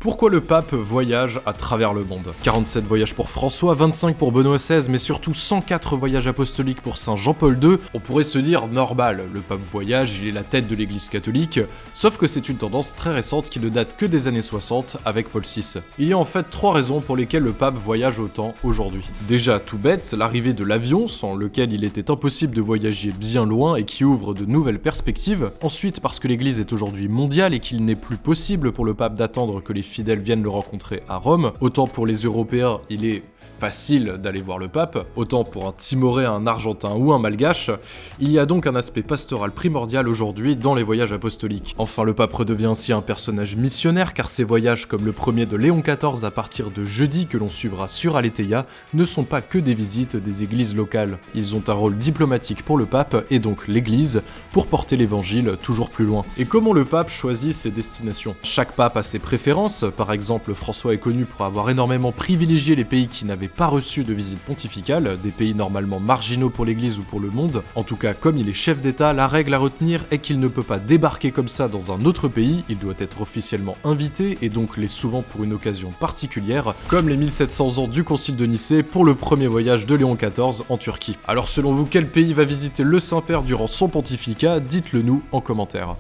Pourquoi le pape voyage à travers le monde? 47 voyages pour François, 25 pour Benoît XVI, mais surtout 104 voyages apostoliques pour Saint Jean-Paul II. On pourrait se dire normal, le pape voyage, il est la tête de l'église catholique, sauf que c'est une tendance très récente qui ne date que des années 60 avec Paul VI. Il y a en fait 3 raisons pour lesquelles le pape voyage autant aujourd'hui. Déjà, tout bête, l'arrivée de l'avion, sans lequel il était impossible de voyager bien loin et qui ouvre de nouvelles perspectives. Ensuite, parce que l'église est aujourd'hui mondiale et qu'il n'est plus possible pour le pape d'attendre que les fidèles viennent le rencontrer à Rome. Autant pour les Européens, il est facile d'aller voir le pape, autant pour un Timoré, un Argentin ou un Malgache. Il y a donc un aspect pastoral primordial aujourd'hui dans les voyages apostoliques. Enfin, le pape redevient ainsi un personnage missionnaire car ses voyages, comme le premier de Léon XIV à partir de jeudi que l'on suivra sur Aletheia, ne sont pas que des visites des églises locales. Ils ont un rôle diplomatique pour le pape et donc l'église pour porter l'évangile toujours plus loin. Et comment le pape choisit ses destinations? Chaque pape a ses préférences. Par exemple, François est connu pour avoir énormément privilégié les pays qui n'avaient pas reçu de visite pontificale, des pays normalement marginaux pour l'église ou pour le monde. En tout cas, comme il est chef d'État, la règle à retenir est qu'il ne peut pas débarquer comme ça dans un autre pays, il doit être officiellement invité et donc l'est souvent pour une occasion particulière, comme les 1700 ans du concile de Nicée pour le premier voyage de Léon XIV en Turquie. Alors selon vous, quel pays va visiter le Saint-Père durant son pontificat? Dites-le nous en commentaire.